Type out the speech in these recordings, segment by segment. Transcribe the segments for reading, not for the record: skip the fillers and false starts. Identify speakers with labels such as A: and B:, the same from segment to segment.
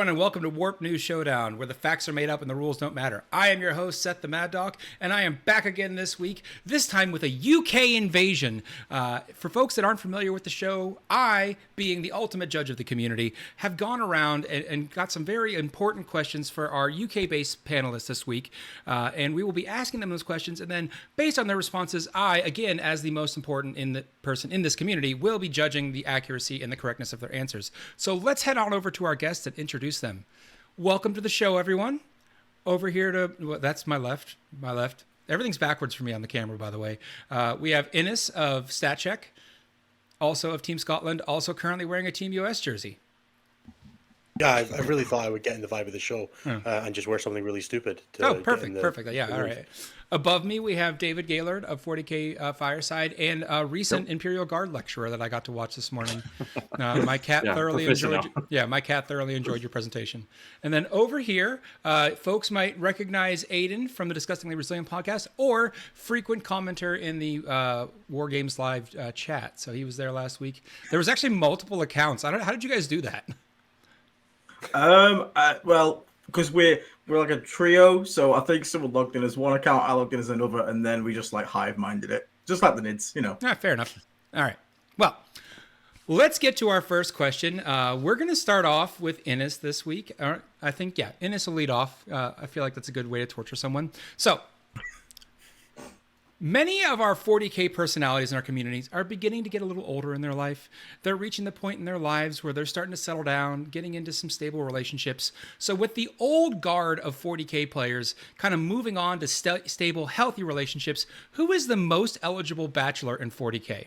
A: everyone, and welcome to Warp News Showdown, where the facts are made up and the rules don't matter. I am your host, Seth the Mad Dok, and I am back again this week, this time with a UK invasion. For folks that aren't familiar with the show, I, being the ultimate judge of the community, have gone around and got some very important questions for our UK-based panelists this week, and we will be asking them those questions, and then, based on their responses, I, again, as the most important person in this community, will be judging the accuracy and the correctness of their answers. So let's head on over to our guests and introduce them. Welcome to the show, everyone. Over here to, well, that's my left. Everything's backwards for me on the camera, by the way. We have Aidens of StatCheck, also of Team Scotland, also currently wearing a Team US jersey.
B: Yeah, I really thought I would get in the vibe of the show and just wear something really stupid.
A: Perfect. Yeah, all right. Above me, we have David Gaylord of 40K Fireside and a recent Imperial Guard lecturer that I got to watch this morning. My cat thoroughly enjoyed. My cat thoroughly enjoyed your presentation. And then over here, folks might recognize Aiden from the Disgustingly Resilient podcast or frequent commenter in the Wargames live chat. So he was there last week. There was actually multiple accounts. How did you guys do that?
C: Well, because we're like a trio, so I think someone logged in as one account, I logged in as another, and then we just like hive-minded it, just like the Nids, you know.
A: Fair enough. All right. Well, let's get to our first question. We're going to start off with Aidens this week. I think, Aidens will lead off. I feel like that's a good way to torture someone. So, many of our 40K personalities in our communities are beginning to get a little older in their life. They're reaching the point in their lives where they're starting to settle down, getting into some stable relationships. So with the old guard of 40K players kind of moving on to stable, healthy relationships, who is the most eligible bachelor in 40K?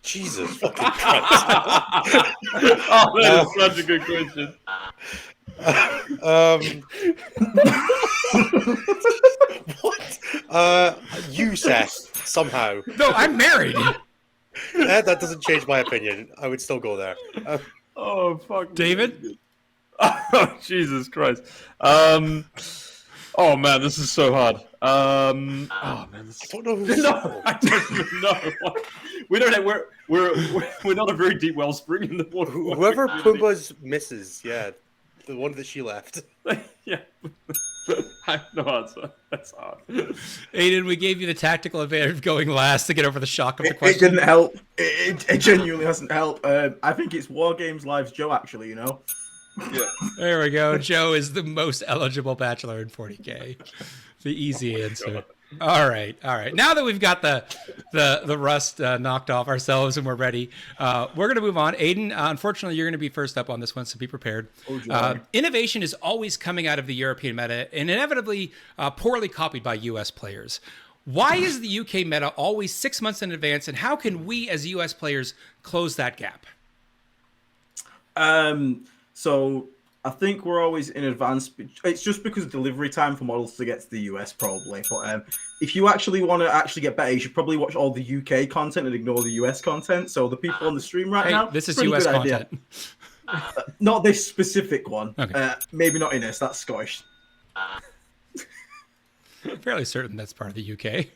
B: Jesus fucking Christ.
D: That is such a good question.
B: What? You, Seth, somehow.
A: No, I'm married.
B: That doesn't change my opinion. I would still go there.
D: Oh, fuck.
A: David?
D: Oh, Jesus Christ. Oh, man, this is so hard. Oh, man, this
B: I don't know who's
D: No, I don't even know. We don't have, we're not a very deep wellspring in the water.
B: Whoever Pumbaa's misses, the one that she left.
D: Yeah. I have no answer. That's hard.
A: Aiden, we gave you the tactical advantage of going last to get over the shock of the
C: It
A: question.
C: didn't help. It genuinely hasn't helped. I think it's Wargames Live's Joe, actually, you know?
D: Yeah.
A: There we go. Joe is the most eligible bachelor in 40K. The easy answer. All right. Now that we've got the rust knocked off ourselves and we're ready, we're going to move on. Aiden, unfortunately, you're going to be first up on this one, so be prepared. Innovation is always coming out of the European meta and inevitably poorly copied by U.S. players. Why is the UK meta always 6 months in advance, and how can we as U.S. players close that gap?
C: So I think we're always in advance. It's just because of delivery time for models to get to the US, probably. But if you actually want to actually get better, you should probably watch all the UK content and ignore the US content. So the people on the stream right now,
A: this is US content.
C: Not this specific one.
A: Okay.
C: Maybe not Innes. That's Scottish.
A: I'm fairly certain that's part of the UK.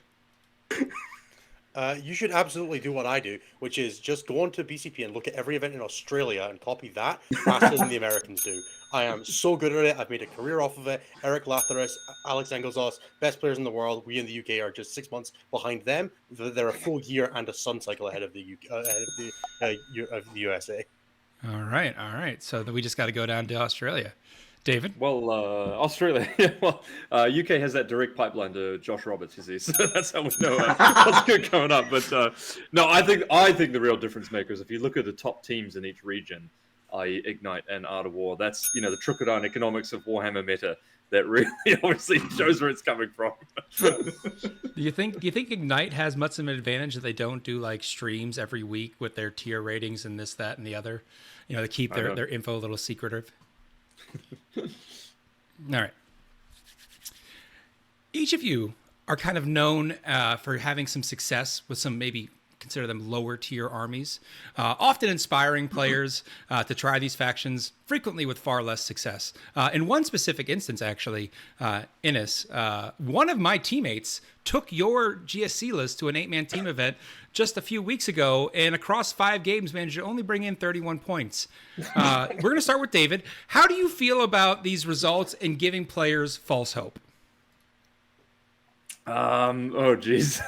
B: You should absolutely do what I do, which is just go onto BCP and look at every event in Australia and copy that faster than the Americans do. I am so good at it. I've made a career off of it. Eric Latheris, Alex Engelsos, best players in the world. We in the UK are just 6 months behind them. They're a full year and a sun cycle ahead of the UK, of the USA.
A: All right. So then we just got to go down to Australia. David?
D: Well, Australia. UK has that direct pipeline to Josh Roberts, you see, so that's how we know what's good coming up. But no, I think the real difference maker is if you look at the top teams in each region, i.e. Ignite and Art of War, that's the trickle-down economics of Warhammer meta that really obviously shows where it's coming from.
A: Do you think Ignite has much of an advantage that they don't do like streams every week with their tier ratings and this, that, and the other? They keep their info a little secretive. All right. Each of you are kind of known for having some success with some maybe consider them lower tier armies, often inspiring players to try these factions, frequently with far less success. In one specific instance, actually, Innis, one of my teammates took your GSC list to an 8-man team event just a few weeks ago, and across 5 games managed to only bring in 31 points. We're going to start with David. How do you feel about these results and giving players false hope?
D: Oh geez,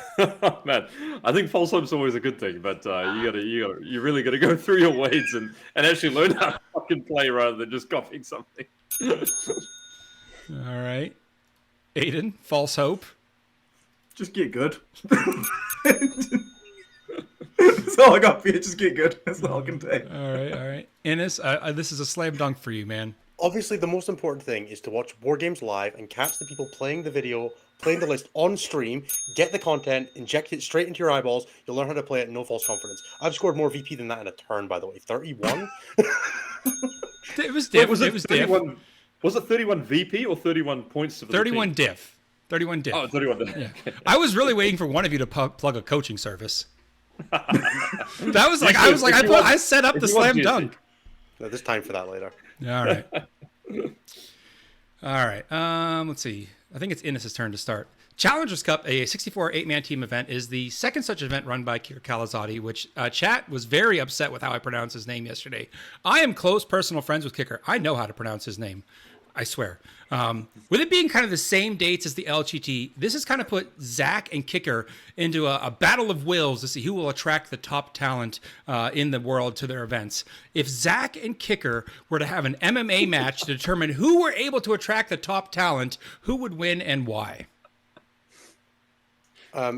D: man. I think false hope's always a good thing, but you really gotta go through your weights and actually learn how to fucking play rather than just copying something.
A: All right, Aiden, false hope.
C: Just get good. That's all I got for you. Just get good. That's all I can take.
A: All right. Innis, this is a slam dunk for you, man.
B: Obviously, the most important thing is to watch Wargames live and catch the people playing the video, playing the list on stream, get the content, inject it straight into your eyeballs. You'll learn how to play it, no false confidence. I've scored more VP than that in a turn, by the way. 31?
A: It was diff.
D: Was
A: it was diff.
D: 31? Was it 31 VP or 31 points? For the
A: 31
D: team?
A: diff. 31 diff.
D: Oh, 31 diff.
A: Yeah. I was really waiting for one of you to plug a coaching service. That was like I set up the slam dunk.
B: No, there's time for that later.
A: All right. Let's see. I think it's Innis's turn to start. Challengers Cup, a 64 8-man team event, is the second such event run by Kier Kalazati, which chat was very upset with how I pronounced his name yesterday. I am close personal friends with Kicker. I know how to pronounce his name. I swear. With it being kind of the same dates as the LGT, this has kind of put Zach and Kicker into a battle of wills to see who will attract the top talent in the world to their events. If Zach and Kicker were to have an MMA match to determine who were able to attract the top talent, who would win and why?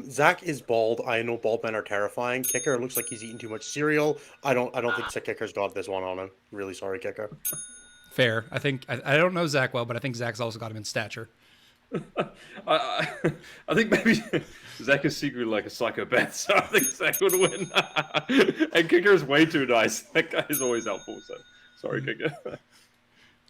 B: Zach is bald. I know bald men are terrifying. Kicker looks like he's eating too much cereal. I don't think Kicker's got this one on him. Really sorry, Kicker.
A: Fair. I think I don't know Zach well, but I think Zach's also got him in stature.
D: I think maybe Zach is secretly like a psychopath, so I think Zach would win. And Kicker is way too nice. That guy is always helpful. So sorry, Kicker.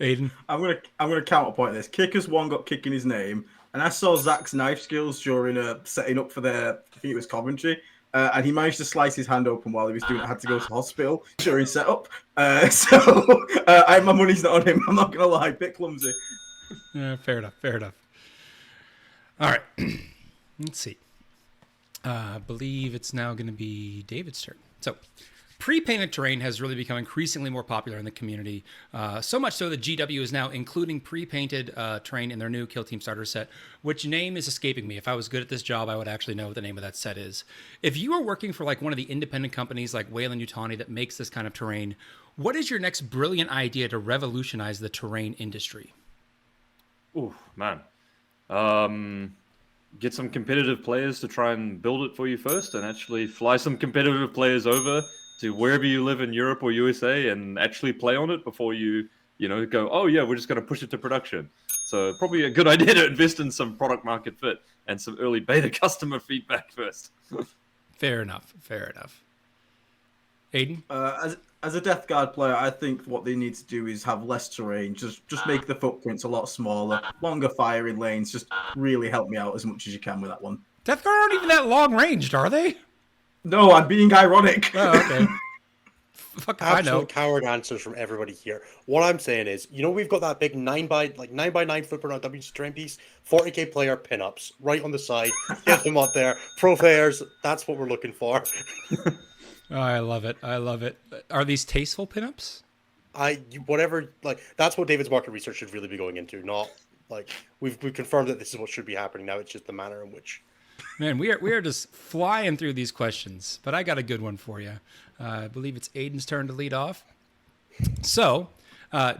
A: Aiden,
C: I'm gonna counterpoint this. Kicker's one got kick in his name, and I saw Zach's knife skills during setting up for their, I think it was Coventry. And he managed to slice his hand open while he was doing it. I had to go to the hospital during setup. My money's not on him. I'm not going to lie. Bit clumsy.
A: Yeah, fair enough. All right. Let's see. I believe it's now going to be David's turn. So, Prepainted Terrain has really become increasingly more popular in the community. So much so that GW is now including Prepainted Terrain in their new Kill Team Starter set, which name is escaping me. If I was good at this job, I would actually know what the name of that set is. If you are working for like one of the independent companies like Weyland-Yutani that makes this kind of terrain, what is your next brilliant idea to revolutionize the terrain industry?
D: Oh, man. Get some competitive players to try and build it for you first and actually fly some competitive players over to wherever you live in Europe or USA and actually play on it before you go, oh yeah, we're just going to push it to production. So probably a good idea to invest in some product market fit and some early beta customer feedback first.
A: Fair enough. Aiden?
C: As a Death Guard player, I think what they need to do is have less terrain, just make the footprints a lot smaller, longer firing lanes, just really help me out as much as you can with that one.
A: Death Guard aren't even that long ranged, are they?
C: No, I'm being ironic.
A: Oh, okay. Fuck, I know.
B: Absolute coward answers from everybody here. What I'm saying is, we've got that big 9x9 footprint on WC terrain piece, 40k player pinups right on the side. Get them up there. Pro players, that's what we're looking for.
A: Oh, I love it. Are these tasteful pinups?
B: That's what David's market research should really be going into. Not like we've confirmed that this is what should be happening now. It's just the manner in which.
A: Man, we are just flying through these questions, but I got a good one for you. I believe it's Aiden's turn to lead off. So,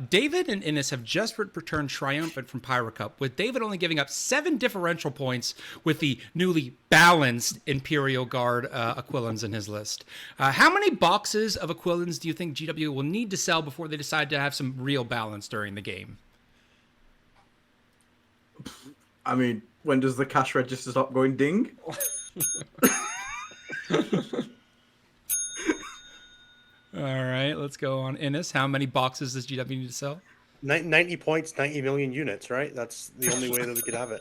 A: David and Innis have just returned triumphant from Pyro Cup, with David only giving up 7 differential points with the newly balanced Imperial Guard Aquilans in his list. How many boxes of Aquilans do you think GW will need to sell before they decide to have some real balance during the game?
C: I mean, when does the cash register stop going ding?
A: All right, let's go on. Innis, how many boxes does GW need to sell?
B: 90 points, 90 million units, right? That's the only way that we could have it.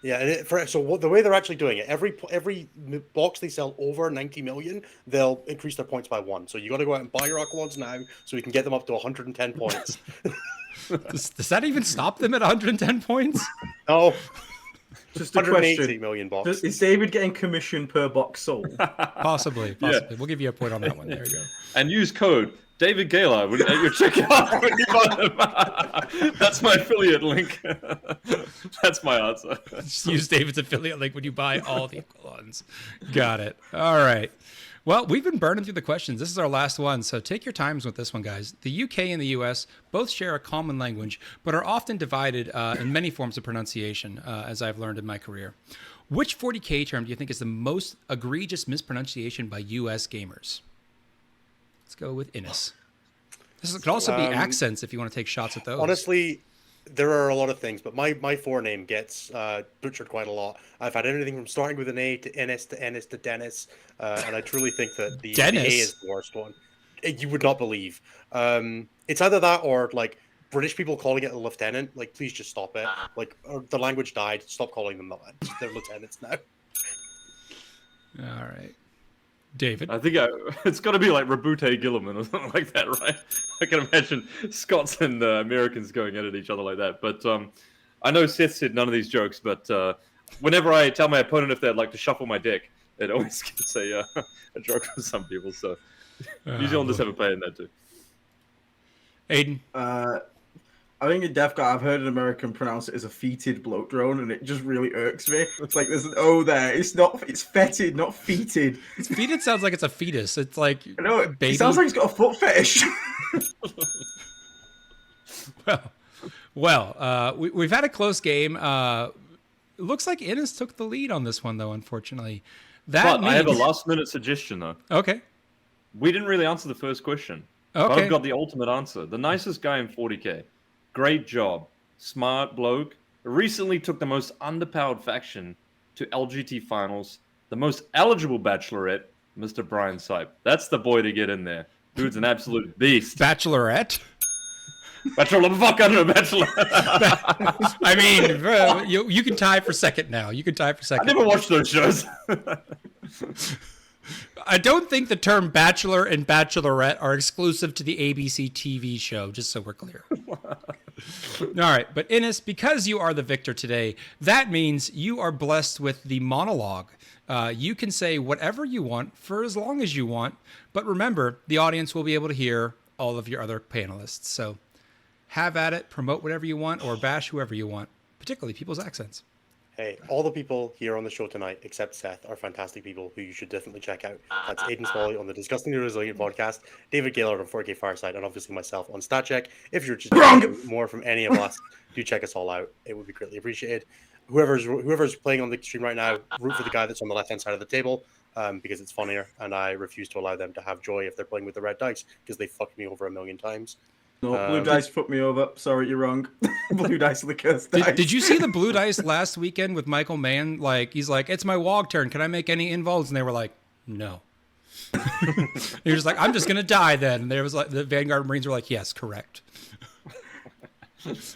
B: Yeah, and the way they're actually doing it, every box they sell over 90 million, they'll increase their points by 1. So you got to go out and buy your Aqualons now, so we can get them up to 110 points.
A: Does that even stop them at 110 points?
B: No,
C: Just a
B: 180
C: question.
B: million box.
C: Is David getting commission per box sold?
A: Possibly.
D: Yeah.
A: We'll give you a point on that one. There you go.
D: And use code David Gala at your checkout when you buy them. That's my affiliate link. That's my answer.
A: Just use David's affiliate link when you buy all the Aqualons. Got it. All right. Well, we've been burning through the questions. This is our last one, so take your times with this one, guys. The UK and the US both share a common language, but are often divided in many forms of pronunciation, as I've learned in my career. Which 40K term do you think is the most egregious mispronunciation by US gamers? Let's go with Innis. This could also be accents if you want to take shots at those.
B: Honestly, there are a lot of things, but my forename gets butchered quite a lot. I've had anything from starting with an A to Ennis to Ennis to Dennis, and I truly think that the A is the worst one. You would not believe. It's either that or like British people calling it a lieutenant. Like, please just stop it. Like, the language died. Stop calling them that. They're lieutenants now.
A: All right. David?
D: I think it's got to be like Rabute Gilliman or something like that, right? I can imagine Scots and Americans going at each other like that. But I know Seth said none of these jokes, but whenever I tell my opponent if they'd like to shuffle my deck, it always gets a joke from some people. So New Zealanders have a play in that too.
A: Aiden?
C: I think in Death Guard, I've heard an American pronounce it as a feeted bloat drone, and it just really irks me. It's like there's an O there. It's not. It's fetid, not feeted.
A: Feted sounds like it's a fetus. It's like baby.
C: It sounds like it's got a foot fetish.
A: We've had a close game. It looks like Innis took the lead on this one, though. Unfortunately,
D: I have a last-minute suggestion, though.
A: Okay.
D: We didn't really answer the first question.
A: Okay.
D: I've got the ultimate answer. The nicest guy in 40K. Great job. Smart bloke. Recently took the most underpowered faction to LGT finals. The most eligible bachelorette, Mr. Brian Sipe. That's the boy to get in there. Dude's an absolute beast.
A: Bachelorette?
D: Bachelor, fuck, I don't know, Bachelor.
A: I mean, you can tie for second now. You can tie for second.
D: I never watched those shows.
A: I don't think the term bachelor and bachelorette are exclusive to the ABC TV show, just so we're clear. All right, but Innis, because you are the victor today, that means you are blessed with the monologue. You can say whatever you want for as long as you want, but remember, the audience will be able to hear all of your other panelists. So have at it, promote whatever you want, or bash whoever you want, particularly people's accents.
B: Hey, all the people here on the show tonight, except Seth, are fantastic people who you should definitely check out. That's Aiden Smalley on the Disgustingly Resilient podcast, David Gaylord on 4K Fireside, and obviously myself on StatCheck. If you're just more from any of us, do check us all out. It would be greatly appreciated. Whoever's playing on the stream right now, root for the guy that's on the left-hand side of the table, because it's funnier, and I refuse to allow them to have joy if they're playing with the red dice, because they fucked me over 1,000,000 times.
C: No, blue dice put me over. Sorry, you're wrong. Blue dice are the cursed dice.
A: Did you see the blue dice last weekend with Michael Mann? Like, he's like, it's my WOG turn. Can I make any involves? And they were like, no. He was like, I'm just going to die then. And there was like, the Vanguard Marines were like, yes, correct.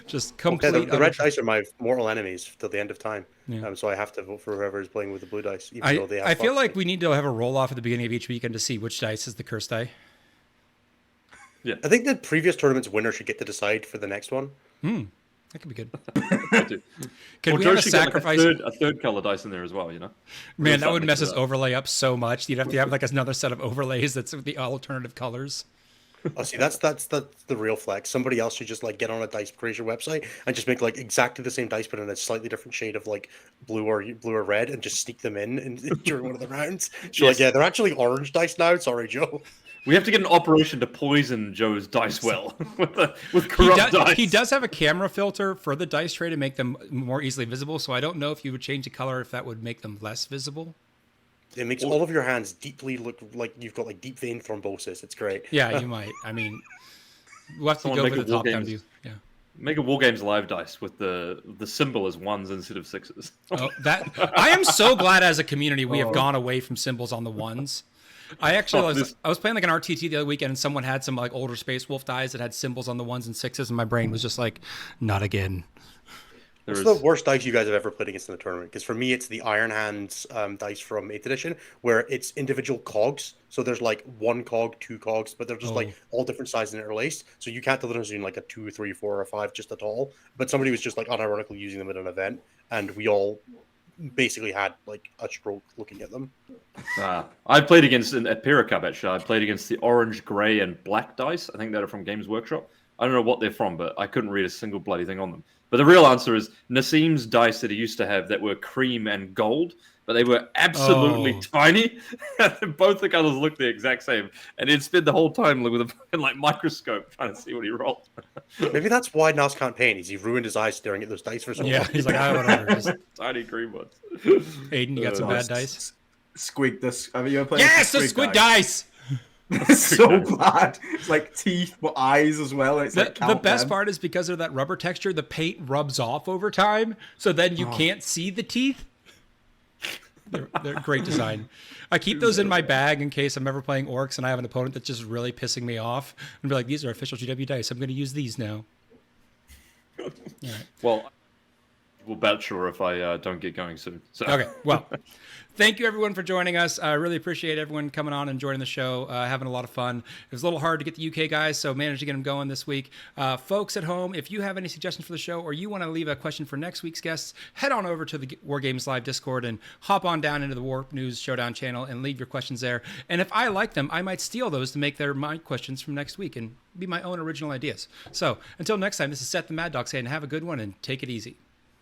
A: Just complete.
B: Okay, the red dice are my mortal enemies till the end of time.
A: Yeah.
B: So I have to vote for whoever is playing with the blue dice. Even though they have
A: I feel like we need to have a roll-off at the beginning of each weekend to see which dice is the cursed die.
D: Yeah,
B: I think the previous tournament's winner should get to decide for the next one.
A: That could be good.
D: Can
A: we have a sacrifice?
D: A third color dice in there as well, you know?
A: Man, that would mess his overlay up so much. You'd have to have like another set of overlays that's the alternative colors.
B: Oh, see, that's the real flex. Somebody else should just like get on a dice creation website and just make like exactly the same dice, but in a slightly different shade of like blue or red, and just sneak them in during one of the rounds. So like, yeah, they're actually orange dice now. Sorry, Joe.
D: We have to get an operation to poison Joe's dice well with corrupt dice.
A: He does have a camera filter for the dice tray to make them more easily visible, so I don't know if you would change the color if that would make them less visible.
B: It makes all of your hands deeply look like you've got like deep vein thrombosis. It's great.
A: Yeah, you might. I mean, we'll have to go for the top-down view. Yeah.
D: Make a Wargames live dice with the symbol as ones instead of sixes.
A: Oh, I am so glad as a community we have gone away from symbols on the ones. I actually I was playing like an RTT the other weekend, and someone had some like older Space Wolf dies that had symbols on the 1s and 6s, and my brain was just like, not again.
B: What's the worst dice you guys have ever played against in a tournament? Because for me, it's the Iron Hands dice from 8th edition, where it's individual cogs. So there's like 1 cog, 2 cogs, but they're just like all different sizes and interlaced. So you can't tell the difference between like a 2, 3, 4, or 5 just at all. But somebody was just like unironically using them at an event, and we all basically had like a stroke looking at them.
D: I played against at Piracub actually. I played against the orange, grey, and black dice. I think that are from Games Workshop. I don't know what they're from, but I couldn't read a single bloody thing on them. But the real answer is Nassim's dice that he used to have that were cream and gold, but they were absolutely tiny. Both the colors looked the exact same, and he'd spend the whole time with a fucking, like microscope trying to see what he rolled.
B: Maybe that's why Nas can't paint. He ruined his eyes staring at those dice for so long.
A: Yeah, he's like, whatever. Just...
D: Tiny green ones.
A: Aiden, you got some bad dice?
C: Squig this. Have you ever played?
A: Yes, the squid dice.
C: It's so bad. It's like teeth, but eyes as well. It's like
A: the best part is because of that rubber texture, the paint rubs off over time, so then you can't see the teeth. They're great design. I keep those in my bag in case I'm ever playing orcs and I have an opponent that's just really pissing me off, and be like, "These are official GW dice. I'm going to use these now." All right.
D: Well, we'll bet sure if I don't get going soon. So.
A: Okay. Well. Thank you, everyone, for joining us. I really appreciate everyone coming on and joining the show, having a lot of fun. It was a little hard to get the UK guys, so managed to get them going this week. Folks at home, if you have any suggestions for the show or you want to leave a question for next week's guests, head on over to the Wargames Live Discord and hop on down into the Warp News Showdown channel and leave your questions there. And if I like them, I might steal those to make my questions from next week and be my own original ideas. So until next time, this is Seth the Mad Dok saying have a good one and take it easy.